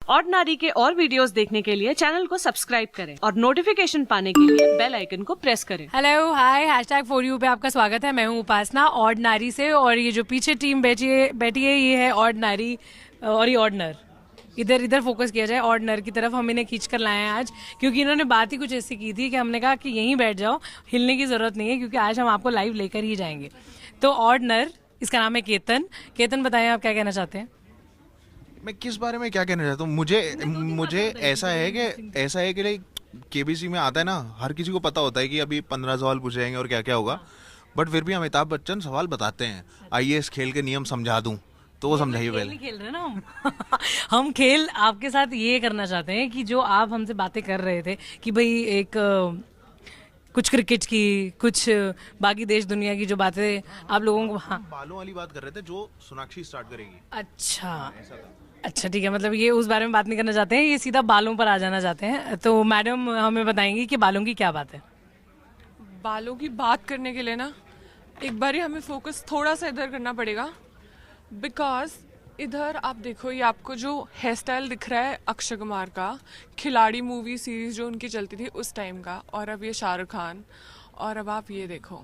Ordinary के और videos देखने के लिए चैनल को सब्सक्राइब करें और नोटिफिकेशन पाने के लिए बेल आइकन को प्रेस करें। हेलो हाय #4U पे आपका स्वागत है। मैं हूँ उपासना ऑर्डिनरी से, और ये जो पीछे टीम बैठी है ये है ऑर्डिनरी और ये ऑर्डिनर। इधर फोकस किया जाए, ऑर्डिनर की तरफ हम इन्हें खींच कर लाए हैं आज, क्योंकि इन्होंने बात ही कुछ ऐसी की थी कि हमने कहा कि यहीं बैठ जाओ, हिलने की जरूरत नहीं है, क्योंकि आज हम आपको लाइव लेकर ही जाएंगे। तो ऑर्डिनर, इसका नाम है केतन बताएं आप क्या कहना चाहते हैं। मैं किस बारे में क्या कहना चाहता हूँ, मुझे ऐसा है कि लाइक केबीसी में आता है ना, हर किसी को पता होता है कि अभी 15 सवाल पूछे जाएंगे और क्या क्या होगा, बट फिर भी अमिताभ बच्चन सवाल बताते हैं। आइए इस खेल के नियम समझा दूं, तो वो समझाइए पहले। खेल रहे हैं ना हम खेल आपके साथ ये करना चाहते हैं कि जो आप हमसे बातें कर रहे थे कि भाई एक कुछ क्रिकेट की, कुछ बाकी देश दुनिया की जो बातें आप लोगों को, हाँ बालों वाली बात कर रहे थे जो सोनाक्षी स्टार्ट करेगी। अच्छा ठीक है, मतलब ये उस बारे में बात नहीं करना चाहते हैं, ये सीधा बालों पर आ जाना चाहते हैं। तो मैडम हमें बताएंगी कि बालों की क्या बात है। बालों की बात करने के लिए ना एक बार हमें फोकस थोड़ा सा इधर करना पड़ेगा, बिकॉज इधर आप देखो, ये आपको जो हेयर स्टाइल दिख रहा है अक्षय कुमार का, खिलाड़ी मूवी सीरीज जो उनकी चलती थी उस टाइम का, और अब ये शाहरुख खान। और अब आप ये देखो,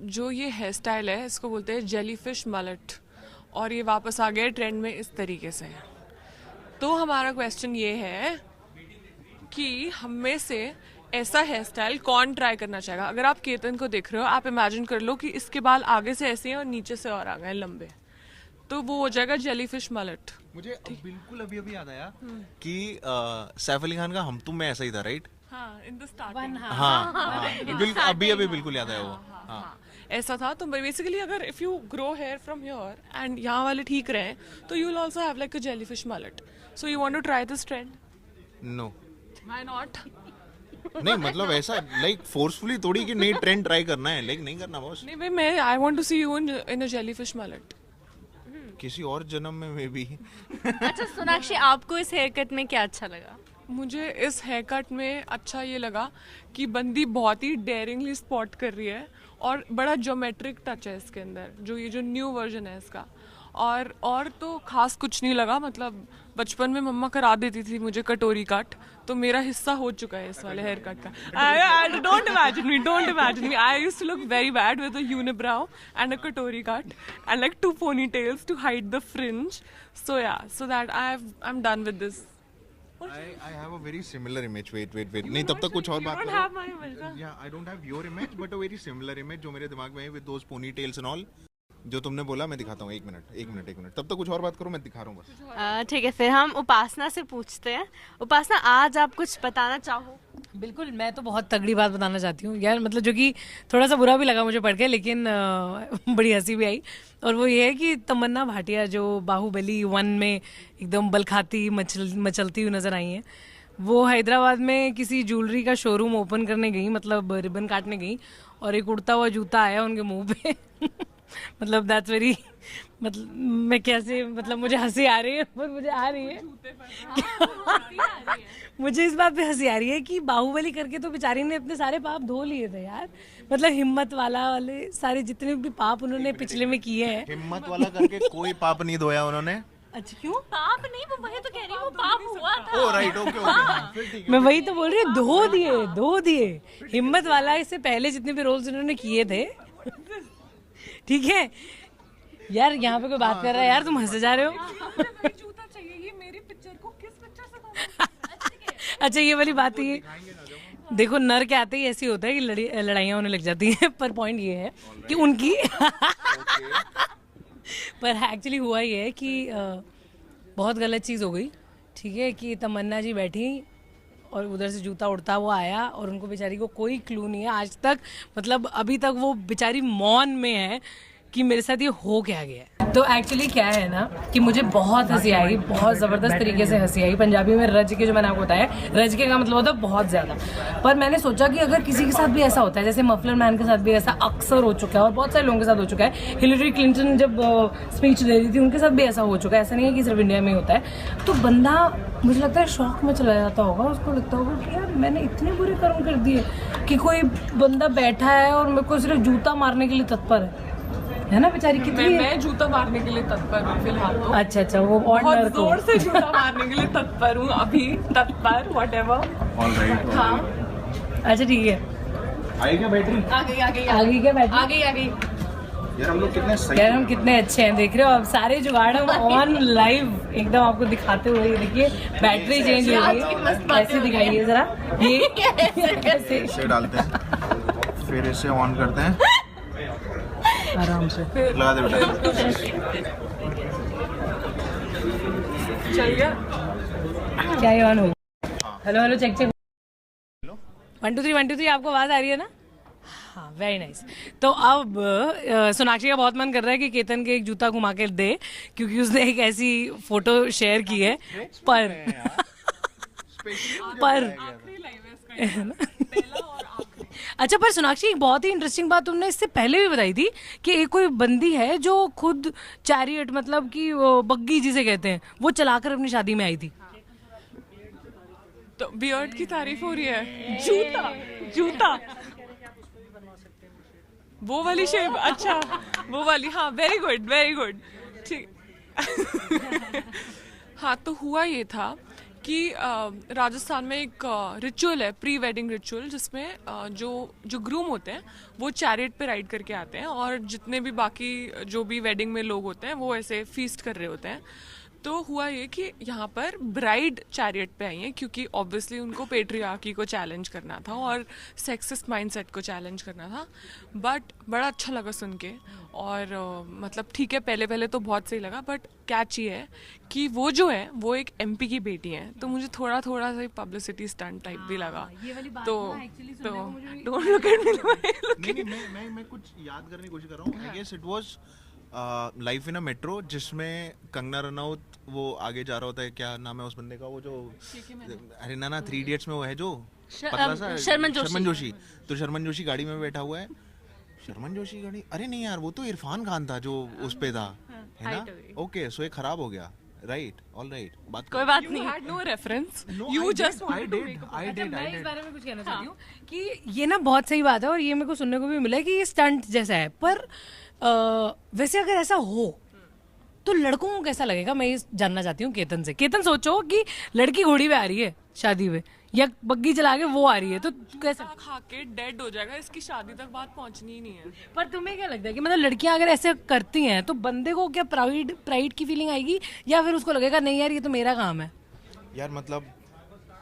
जो ये हेयर स्टाइल है इसको बोलते हैं जेलीफिश मलट, और ये वापस आ गया ट्रेंड में इस तरीके से। तो हमारा क्वेश्चन ये है कि हम में से ऐसा हेयर स्टाइल कौन ट्राई करना चाहेगा। अगर आप केतन को देख रहे हो, आप इमेजिन कर लो कि इसके बाल आगे से ऐसे हैं और नीचे से और आ गए लंबे, तो वो हो जाएगा जेलीफिश मलट। मुझे बिल्कुल अभी याद आया कि सैफ अली खान का हम तुम में ऐसा ही था, राइट? हाँ, इन द स्टार्टिंग। बिल्कुल अभी बिल्कुल याद आया वो। हाँ ऐसा था। तो बेसिकली अगर if you grow hair from here and यहाँ वाले ठीक रहे, तो you will also have like a jellyfish mullet. So you want to try this trend? No, why not? नहीं मतलब ऐसा लाइक फोर्सफुली थोड़ी कि नहीं ट्रेंड ट्राई करना है, लाइक नहीं करना बॉस। नहीं भाई, मैं I want to see you in a jellyfish mullet किसी और जन्म में मे बी। अच्छा सोनाक्षी, आपको इस हेयर कट में क्या अच्छा लगा? मुझे इस हेयर कट में अच्छा ये लगा कि बंदी बहुत ही डेयरिंगली स्पॉट कर रही है, और बड़ा ज्योमेट्रिक टच है इसके अंदर, जो ये जो न्यू वर्जन है इसका। और तो खास कुछ नहीं लगा, मतलब बचपन में मम्मा करा देती थी मुझे कटोरी कट, तो मेरा हिस्सा हो चुका है इस वाले हेयर कट का। Don't imagine me I used to look very bad with a unibrow and a कटोरी cut and like 2 ponytails to hide the fringe. So yeah, so that I'm done with this. I have a very similar image. Wait. नहीं तब तक कुछ और बात करो। You don't have my image. Yeah, I don't have your image, but a very similar image जो मेरे दिमाग में है with those ponytails and all. जो तुमने बोला मैं दिखाता हूँ। एक मिनट। तब तक कुछ और बात करो, मैं दिखा रहा हूँ बस। ठीक है, फिर हम उपासना से पूछते हैं। उपासना, आज आप कुछ बताना चाहो? बिल्कुल, मैं तो बहुत तगड़ी बात बताना चाहती हूँ यार, मतलब जो कि थोड़ा सा बुरा भी लगा मुझे पढ़ के, लेकिन बड़ी हंसी भी आई। और वो ये है कि तमन्ना भाटिया जो बाहुबली 1 में एकदम बल खाती मचलती हुई नजर आई हैं, वो हैदराबाद में किसी ज्वेलरी का शोरूम ओपन करने गई, मतलब रिबन काटने गई, और एक उड़ता हुआ जूता आया उनके मुंह पे। मतलब दैट्स वेरी, मतलब मैं कैसे, मतलब मुझे हंसी आ रही है, पर मुझे आ रही है मुझे इस बात पे हंसी आ रही है कि बाहुबली करके तो बेचारी ने अपने सारे पाप धो लिए थे यार। मतलब हिम्मत वाले सारे जितने भी पाप उन्होंने पिछले में किए हैं, हिम्मत वाला करके कोई पाप नहीं धोया उन्होंने। अच्छा क्यों? पाप नहीं, वो वही तो कह रही हूँ, वो पाप हुआ था। ओ राइट, ओके। मैं वही तो बोल रही हूँ, धो दिए हिम्मत वाला। इससे पहले जितने भी रोल्स उन्होंने किए थे ठीक है यार, यहाँ पे कोई बात कर रहा है यार, तुम हंसे जा रहे हो। जूता चाहिए, ये मेरी पिक्चर को किस पिक्चर से अच्छा ये वाली बात है, देखो नर के आते ही ऐसी होता है कि लड़ाइयाँ होने लग जाती हैं, पर पॉइंट ये है कि उनकी पर एक्चुअली हुआ ये है कि बहुत गलत चीज़ हो गई, ठीक है, कि तमन्ना जी बैठी और उधर से जूता उड़ता हुआ आया, और उनको बेचारी को कोई क्लू नहीं है आज तक, मतलब अभी तक वो बेचारी मौन में है कि मेरे साथ ये हो क्या गया है। तो एक्चुअली क्या है ना कि मुझे बहुत हंसी आई, बहुत ज़बरदस्त तरीके से हंसी आई। पंजाबी में रज के, जो मैंने आपको बताया, रज के का मतलब होता है बहुत ज़्यादा। पर मैंने सोचा कि अगर किसी के साथ भी ऐसा होता है, जैसे मफलर मैन के साथ भी ऐसा अक्सर हो चुका है और बहुत सारे लोगों के साथ हो चुका है, हिलरी क्लिंटन जब स्पीच दे रही थी उनके साथ भी ऐसा हो चुका है, ऐसा नहीं है कि सिर्फ इंडिया में होता है, तो बंदा मुझे लगता है शौक में चला जाता होगा। उसको लगता होगा कि यार मैंने इतने बुरे कर्म कर दिए कि कोई बंदा बैठा है और मेरे को सिर्फ जूता मारने के लिए तत्पर है ना बेचारी कितनी मैं जूता मारने के लिए तत्पर हूँ फिलहाल तो। अच्छा वो और बहुत नर को जोर से जूता मारने के लिए तत्पर हूँ अभी, तत्पर व्हाटएवर। ऑलराइट। हाँ अच्छा ठीक है, आई क्या बैटरी? आ गई आ गई क्या बैटरी? आ गई। यार हम लोग कितने सही यार हम कितने अच्छे हैं, देख रहे हो आप सारे जुगाड़ हम ऑन लाइव एकदम आपको दिखाते हुए। ये देखिए बैटरी चेंज हो रही है, ऐसे दिखाइए जरा ये ऐसे इसे डालते हैं, फिर इसे ऑन करते हैं, आराम से लगा दे बेटा। चल गया। क्या ये ऑन हो? हेलो हेलो चेक चेक 1 2 3 1 2 3 आपको आवाज आ रही है ना? हाँ वेरी नाइस। तो अब सोनाक्षी का बहुत मन कर रहा है कि केतन के एक जूता घुमा के दे, क्योंकि उसने एक ऐसी फोटो शेयर की है पर अच्छा पर सोनाक्षी एक बहुत ही इंटरेस्टिंग बात तुमने इससे पहले भी बताई थी कि एक कोई बंदी है जो खुद चैरियट मतलब कि बग्गी जिसे कहते हैं वो चलाकर अपनी शादी में आई थी। तो बियर्ड की तारीफ हो रही है। जूता वो वाली शेप, अच्छा वो वाली, हाँ वेरी गुड ठीक। हाँ तो हुआ ये था कि राजस्थान में एक रिचुअल है, प्री वेडिंग रिचुअल, जिसमें जो ग्रूम होते हैं वो चैरियट पे राइड करके आते हैं और जितने भी बाकी जो भी वेडिंग में लोग होते हैं वो ऐसे फीस्ट कर रहे होते हैं। तो हुआ ये कि यहाँ पर ब्राइड चैरियट पे आई है क्योंकि ऑब्वियसली उनको पेट्रियार्की को चैलेंज करना था और सेक्सिस्ट माइंडसेट को चैलेंज करना था। बट बड़ा अच्छा लगा सुन के और मतलब ठीक है, पहले तो बहुत सही लगा, बट कैच ये है कि वो जो है वो एक एमपी की बेटी है, तो मुझे थोड़ा सा पब्लिसिटी स्टंट टाइप भी लगा। तो डोंट लुक एट मी। मैं कुछ याद करने की कोशिश कर रहा हूँ। I guess it was life in a metro, जिसमें कंगना रनौत वो आगे जा रहा होता है, क्या नाम है उस बंदे का, वो जो अरे ना 3 इडियट्स में वो है जो पतला सा, शर्मन जोशी। तो शर्मन जोशी गाड़ी में बैठा हुआ है, शर्मन जोशी गाड़ी, अरे नहीं यार वो तो इरफान खान था जो उस पे था, है ना? ओके सो ये खराब हो गया, राइट, ऑल राइट, बात कोई बात नहीं, had no reference, you just I did मैं इस बारे में कुछ कहना चाहती हूँ कि ये ना बहुत सही बात है और ये मेरे को सुनने को भी मिला है कि ये स्टंट जैसा है, पर वैसे अगर ऐसा हो तो लड़कों को कैसा लगेगा, मैं ये जानना चाहती हूँ केतन से। केतन सोचो कि लड़की घोड़ी पे आ रही है शादी में या बग्गी चला के वो आ रही है, तो कैसे खा के डेड हो जाएगा, इसकी शादी तक बात पहुंचनी ही नहीं है। पर तुम्हें क्या लगता है कि मतलब लड़कियां अगर ऐसे करती हैं तो बंदे को क्या प्राइड की फीलिंग आएगी या फिर उसको लगेगा नहीं यार ये तो मेरा काम है? यार मतलब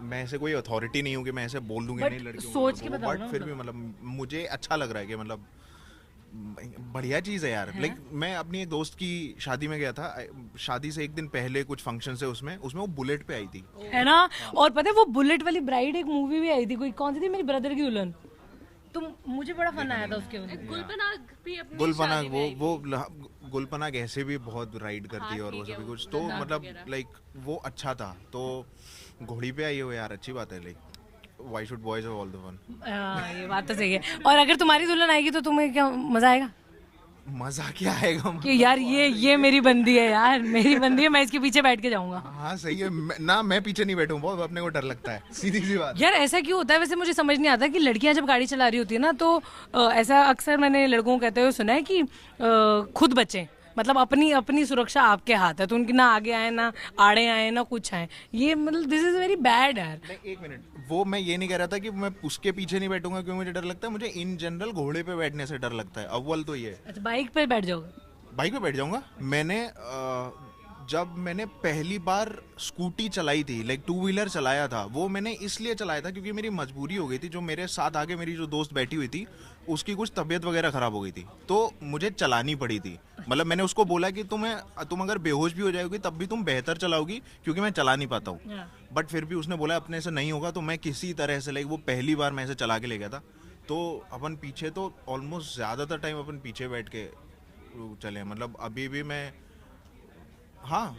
मैं ऐसे कोई अथॉरिटी नहीं हूँ कि मैं ऐसे बोल दूंगी नहीं लड़कियों सोच के को, बताओ बट फिर भी मतलब मुझे अच्छा लग रहा है कि मतलब बढ़िया चीज़ है यार। लाइक मैं अपनी एक दोस्त की शादी में गया था, शादी से एक दिन पहले कुछ फंक्शन से, उसमें वो बुलेट पे आई थी, है ना? और पता है वो बुलेट वाली ब्राइड एक मूवी भी आई थी, कोई कौन सी थी, मेरी ब्रदर की दुल्हन, तो मुझे बड़ा फन आया था उसके वजह। गुलपनाग वो गुलपनाग ऐसे भी बहुत राइड करती है और वो सभी कुछ, तो मतलब लाइक वो अच्छा था। तो घोड़ी पे आई हो यार, अच्छी बात है, like Why should boys have all the fun? ये बात तो सही है। और अगर तुम्हारी दुल्हन आएगी तो तुम्हें क्या मजा आएगा? मजा क्या आएगा कि यार ये मेरी बंदी है यार, मेरी बंदी है, मैं इसके पीछे बैठ के जाऊंगा। हाँ सही है ना, मैं पीछे नहीं बैठूं, बहुत अपने को डर लगता है, सीधी सी बात। यार ऐसा क्यों होता है वैसे, मुझे समझ नहीं आता कि लड़कियां जब गाड़ी चला रही होती है ना तो ऐसा अक्सर मैंने लड़कों को कहते हुए सुना है कि खुद बचें, मतलब अपनी सुरक्षा आपके हाथ है, तो उनकी ना आगे आए ना आड़े आए ना कुछ आए, ये मतलब दिस इज वेरी बैड यार। एक मिनट, वो मैं ये नहीं कह रहा था कि मैं उसके पीछे नहीं बैठूंगा क्योंकि मुझे डर लगता है, मुझे इन जनरल घोड़े पे बैठने से डर लगता है, अव्वल तो ये। अच्छा बाइक पे बैठ जाओगे? बाइक पे बैठ जाऊंगा। जब मैंने पहली बार स्कूटी चलाई थी, लाइक 2 व्हीलर चलाया था, वो मैंने इसलिए चलाया था क्योंकि मेरी मजबूरी हो गई थी। जो मेरे साथ आगे मेरी जो दोस्त बैठी हुई थी उसकी कुछ तबीयत वगैरह खराब हो गई थी, तो मुझे चलानी पड़ी थी। मतलब मैंने उसको बोला कि तुम अगर बेहोश भी हो जाओगी तब भी तुम बेहतर चलाओगी क्योंकि मैं चला नहीं पाता हूँ। बट फिर भी उसने बोला अपने से नहीं होगा, तो मैं किसी तरह से, लाइक वो पहली बार मैं ऐसे चला के ले गया था, तो अपन पीछे तो ऑलमोस्ट ज़्यादातर टाइम अपन पीछे बैठ के चले, मतलब अभी भी मैं। हाँ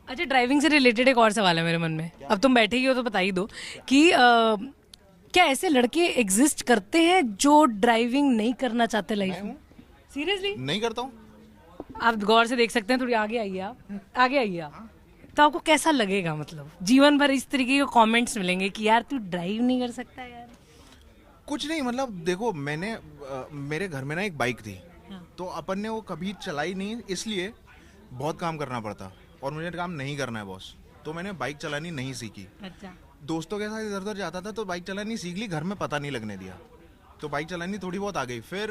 अच्छा ड्राइविंग से रिलेटेड एक और सवाल है मेरे मन में, अब तुम बैठे ही हो तो बता ही दो कि क्या ऐसे लड़के एग्जिस्ट करते हैं जो ड्राइविंग नहीं करना चाहते लाइफ में? सीरियसली नहीं करता हूँ। आप गौर से देख सकते हैं, थोड़ी आगे आइए आप तो आपको कैसा लगेगा, मतलब जीवन भर इस तरीके के कमेंट्स मिलेंगे कि यार तू ड्राइव नहीं कर सकता यार? कुछ नहीं, मतलब देखो मैंने मेरे घर में ना एक बाइक थी, तो अपन ने वो कभी चलाई नहीं, इसलिए बहुत काम करना पड़ता और मुझे काम नहीं करना है बॉस, तो मैंने बाइक चलानी नहीं सीखी। अच्छा। दोस्तों के साथ इधर उधर जाता था तो बाइक चलानी सीख ली, घर में पता नहीं लगने दिया, तो बाइक चलानी थोड़ी बहुत आ गई। फिर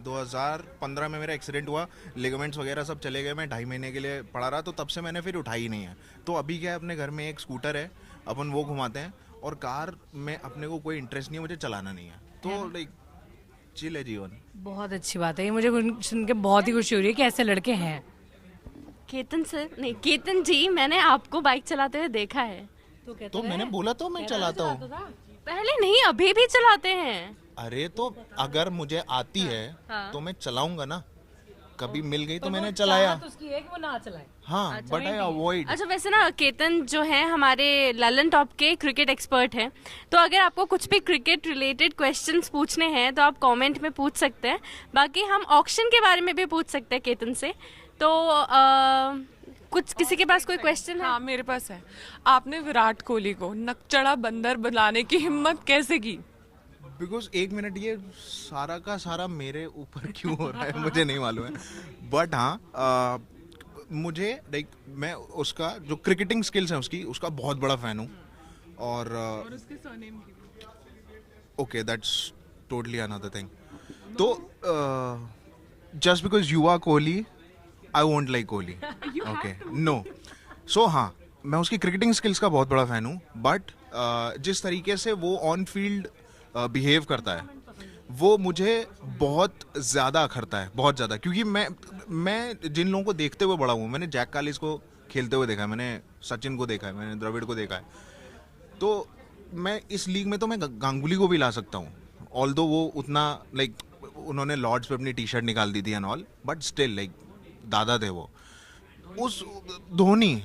2015 में मेरा एक्सीडेंट हुआ, लिगामेंट्स वगैरह सब चले गए, मैं 2.5 महीने के लिए पड़ा रहा, तो तब से मैंने फिर उठाई ही नहीं है। तो अभी क्या है, अपने घर में एक स्कूटर है, अपन वो घुमाते हैं, और कार में अपने को कोई इंटरेस्ट नहीं है, मुझे चलाना नहीं है, तो लाइक चिल है जीवन। बहुत अच्छी बात है, ये मुझे सुन के बहुत ही खुशी हो रही है कि ऐसे लड़के हैं। केतन सर, नहीं केतन जी, मैंने आपको बाइक चलाते हुए देखा है। तो मैंने बोला तो मैं चलाता हूँ। पहले नहीं, अभी भी चलाते हैं। अरे तो अगर मुझे आती है तो मैं चलाऊंगा ना, कभी मिल गई तो मैंने चलाया। तो उसकी है कि वो ना चलाए। हाँ, बट आई अवॉइड। अच्छा, वैसे ना केतन जो है हमारे ललन टॉप के क्रिकेट एक्सपर्ट हैं, तो अगर आपको कुछ भी क्रिकेट रिलेटेड क्वेश्चंस पूछने हैं तो आप कमेंट में पूछ सकते हैं। बाकी हम ऑक्शन के बारे में भी पूछ सकते हैं केतन से। तो कुछ किसी के पास कोई क्वेश्चन है? हाँ, मेरे पास है। आपने विराट कोहली को नकचड़ा बंदर बनाने की हिम्मत कैसे की? बिकॉज 1 मिनट, ये सारा का सारा मेरे ऊपर क्यों हो रहा है मुझे नहीं मालूम है, बट हाँ मुझे लाइक मैं उसका जो क्रिकेटिंग स्किल्स हैं उसका बहुत बड़ा फैन हूँ, और उसके सरनेम की। Okay, that's totally another thing. तो just because you are Kohli I won't like Kohli, okay, no. So हाँ, मैं उसकी क्रिकेटिंग स्किल्स का बहुत बड़ा फैन हूँ, बट जिस तरीके से वो ऑन फील्ड बिहेव करता है वो मुझे बहुत ज़्यादा अखरता है, बहुत ज़्यादा, क्योंकि मैं जिन लोगों को देखते हुए बड़ा हूँ, मैंने जैक कालिस को खेलते हुए देखा है, मैंने सचिन को देखा है, मैंने द्रविड़ को देखा है, तो मैं इस लीग में तो मैं गांगुली को भी ला सकता हूँ, ऑल्दो वो उतना लाइक उन्होंने लॉर्ड्स पे अपनी टी शर्ट निकाल दी थी and all, but still like दादा थे वो। उस धोनी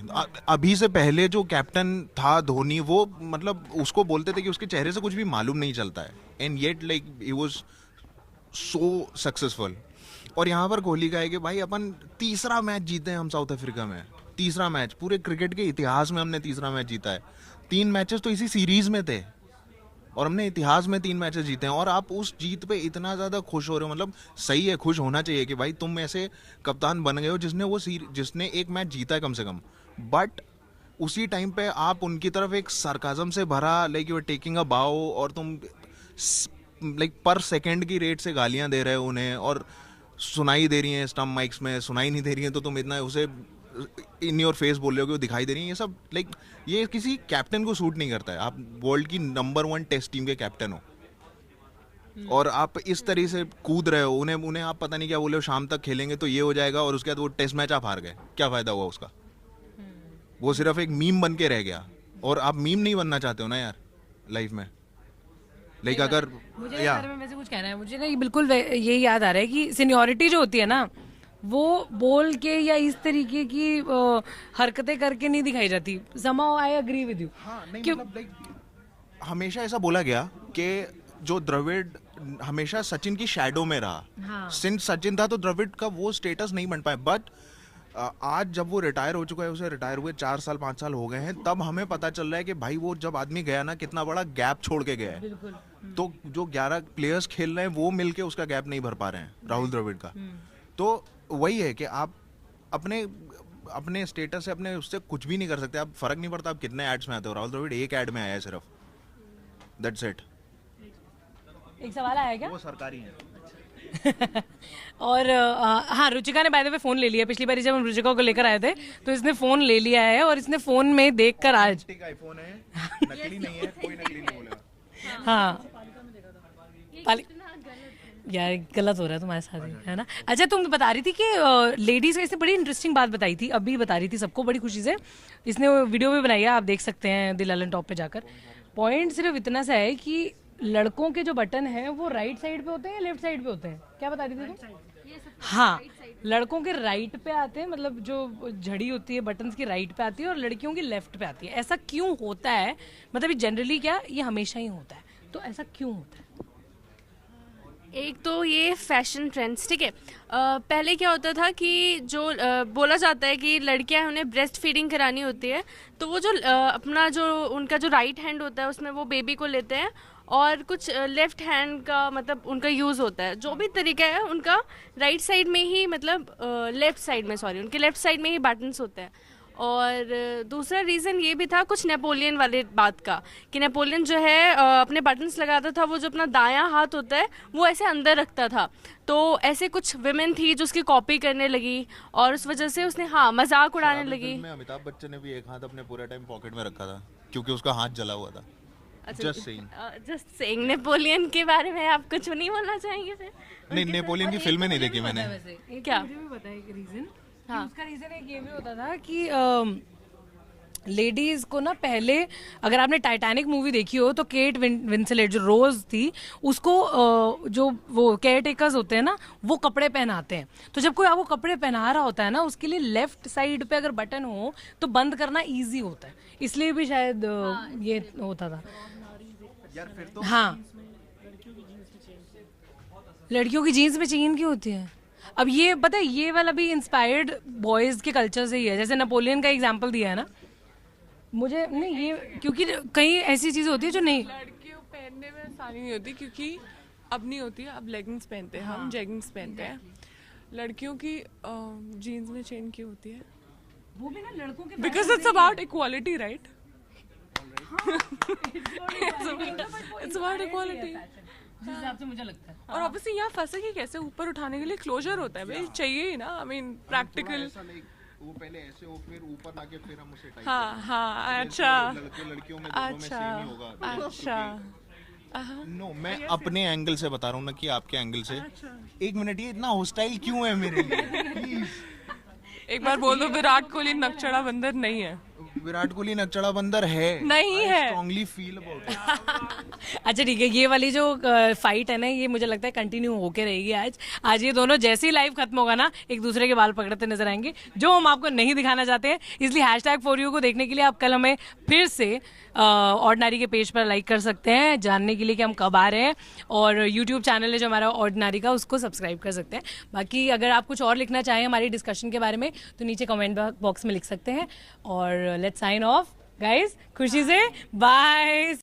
अभी से पहले जो कैप्टन था धोनी, वो मतलब उसको बोलते थे कि उसके चेहरे से कुछ भी मालूम नहीं चलता है, and yet like he was so successful. और यहाँ पर कोहली का है कि भाई अपन तीसरा मैच जीते हैं हम साउथ अफ्रीका में, तीसरा मैच पूरे क्रिकेट के इतिहास में हमने तीसरा मैच जीता है। 3 मैचेस तो इसी सीरीज में थे और हमने इतिहास में 3 मैचेस जीते हैं, और आप उस जीत पे इतना ज़्यादा खुश हो रहे हो, मतलब सही है, खुश होना चाहिए कि भाई तुम ऐसे कप्तान बन गए हो जिसने एक मैच जीता है कम से कम, बट उसी टाइम पे आप उनकी तरफ एक सरकाजम से भरा like you are taking a bow, और तुम लाइक पर सेकंड की रेट से गालियां दे रहे हो उन्हें, और सुनाई दे रही हैं स्टम्प माइक्स में, सुनाई नहीं दे रही हैं तो तुम इतना उसे इन योर फेस बोल रहे हो कि वो दिखाई दे रही है, ये सब लाइक ये किसी कैप्टन को सूट नहीं करता है। आप वर्ल्ड की नंबर 1 टेस्ट टीम के कैप्टन हो और आप इस तरह से कूद रहे हो, उन्हें आप पता नहीं क्या बोले हो, शाम तक खेलेंगे तो ये हो जाएगा, और उसके बाद वो टेस्ट मैच आप हार गए, क्या फायदा हुआ उसका? वो सिर्फ एक मीम बन के रह गया, और आप मीम नहीं बनना चाहते हो ना यार लाइफ में, लाइक अगर मुझे इस बारे में वैसे कुछ कहना है, मुझे ना ये बिल्कुल यही याद आ रहा है कि सीनियोरिटी जो होती है ना, वो बोल के या इस तरीके की हरकतें करके नहीं दिखाई जाती। somehow I agree with you। हाँ, नहीं मतलब लाइक हमेशा ऐसा बोला गया कि जो द्रविड़ हमेशा सचिन की शैडो में रहा, हाँ। सिंस सचिन था तो द्रविड़ का वो स्टेटस नहीं बन पाया, बट आज जब वो रिटायर हो चुका है, उसे रिटायर हुए 4 साल 5 साल हो गए हैं, तब हमें पता चल रहा है कि भाई वो जब आदमी गया ना, कितना बड़ा गैप छोड़ के गया है। तो जो 11 प्लेयर्स खेल रहे हैं वो मिलके उसका गैप नहीं भर पा रहे हैं राहुल द्रविड़ का। तो वही है कि आप अपने स्टेटस से अपने उससे कुछ भी नहीं कर सकते, आप फर्क नहीं पड़ता आप कितने एड्स में आते हो। राहुल द्रविड़ एक एड में आया है सिर्फ, दैट्स इट। एक सवाल आया क्या? वो सरकारी है। और हाँ, रुचिका ने बाय द वे फोन ले लिया। पिछली बार जब हम रुचिका को लेकर आए थे तो इसने फोन ले लिया है, और इसने फोन में देखकर आज आईफोन है, नकली नहीं है, कोई नकली नहीं बोलेगा। हाँ यार, गलत हो रहा है तुम्हारे साथ, है ना? अच्छा, तुम बता रही थी कि लेडीज का, इसने बड़ी इंटरेस्टिंग बात बताई थी, अभी बता रही थी सबको बड़ी खुशी से। इसने वीडियो भी बनाई है, आप देख सकते हैं द ललन टॉप पे जाकर। पॉइंट सिर्फ इतना सा है कि लड़कों के जो बटन है वो राइट साइड पे होते हैं या लेफ्ट साइड पे होते हैं? क्या बता रही थी तुम? हाँ, लड़कों के राइट पे आते हैं, मतलब जो झड़ी होती है बटन्स की राइट पे आती है, और लड़कियों की लेफ्ट पे आती है। ऐसा क्यों होता है? मतलब जनरली क्या ये हमेशा ही होता है, तो ऐसा क्यों होता है? एक तो ये फैशन ट्रेंड्स, ठीक है। पहले क्या होता था कि जो बोला जाता है कि लड़कियां हैं उन्हें ब्रेस्ट फीडिंग करानी होती है, तो वो जो अपना जो उनका जो राइट हैंड होता है उसमें वो बेबी को लेते हैं और कुछ लेफ्ट हैंड का मतलब उनका यूज़ होता है, जो भी तरीका है उनका राइट साइड में ही मतलब लेफ्ट साइड में सॉरी उनके लेफ्ट साइड में ही बटन्स होते हैं। और दूसरा रीज़न ये भी था कुछ नेपोलियन वाले बात का कि नेपोलियन जो है अपने बटन्स लगाता था, वो जो अपना दायां हाथ होता है वो ऐसे अंदर रखता था, तो ऐसे कुछ विमेन थी जो उसकी कॉपी करने लगी और उस वजह से उसने हाँ मजाक उड़ाने लगी। में अमिताभ बच्चन ने भी एक हाथ अपने पूरे टाइम पॉकेट में रखा था क्योंकि उसका हाथ जला हुआ था। जस्ट सेइंग नेपोलियन के बारे में आप कुछ नहीं बोलना चाहेंगे फिर? नहीं, नेपोलियन की फिल्में नहीं देखी मैंने। क्या मुझे भी पता है एक रीजन। हाँ, उसका रीजन एक ये भी होता था कि लेडीज को ना पहले, अगर आपने टाइटैनिक मूवी देखी हो तो केट विंसलेट जो रोज थी उसको जो वो केयर टेकर्स होते हैं ना वो कपड़े पहनाते हैं, तो जब कोई आपको कपड़े पहना रहा होता है ना उसके लिए लेफ्ट साइड पे अगर बटन हो तो बंद करना इजी होता है, इसलिए भी शायद ये होता था। हाँ, लड़कियों की जीन्स में चेन क्यों होती है? अब ये पता है ये वाला भी इंस्पायर्ड बॉयज के कल्चर से ही है, जैसे नेपोलियन का एग्जांपल दिया है ना, मुझे नहीं ये क्योंकि कई ऐसी चीजें होती है जो नहीं लड़कियों पहनने में आसानी नहीं होती क्योंकि अब नहीं होती है, अब लेगिंग्स पहनते हैं हम, जेगिंग्स पहनते हैं। लड़कियों की जीन्स में चेन क्यों होती है? वो भी ना लड़कों के because it's about equality right, it's about equality. जिस हिसाब से मुझे लगता है। और ऑब्वियसली यहाँ फंसे कि कैसे ऊपर उठाने के लिए क्लोजर होता है भाई, चाहिए ही ना, आई मीन प्रैक्टिकल। वो पहले ऐसे हो फिर ऊपर लाके फिर हम उसे टाइट हाँ हाँ अच्छा लड़कियों में दोनों में सेम ही होगा। अच्छा नो मैं अपने एंगल से बता रहा हूँ ना कि आपके एंगल से। एक मिनट, ये इतना हॉस्टाइल क्यों है मेरे लिए? प्लीज एक बार बोल दो विराट कोहली नकचड़ा बंदर नहीं है। विराट कोहली नकचड़ा बंदर है, नहीं है। Strongly feel about it. अच्छा ठीक है, ये वाली जो फाइट है ना ये मुझे लगता है कंटिन्यू होके रहेगी आज ये दोनों जैसे ही लाइव खत्म होगा ना एक दूसरे के बाल पकड़ते नजर आएंगे, जो हम आपको नहीं दिखाना चाहते हैं। इसलिए #4U को देखने के लिए आप कल हमें फिर से ऑर्डिनरी के पेज पर लाइक कर सकते हैं, जानने के लिए कि हम कब आ रहे हैं, और यूट्यूब चैनल है जो हमारा ऑर्डिनरी का उसको सब्सक्राइब कर सकते हैं। बाकी अगर आप कुछ और लिखना चाहें हमारी डिस्कशन के बारे में तो नीचे कमेंट बॉक्स में लिख सकते हैं। और लेट्स साइन ऑफ गाइस, खुशी से बाय।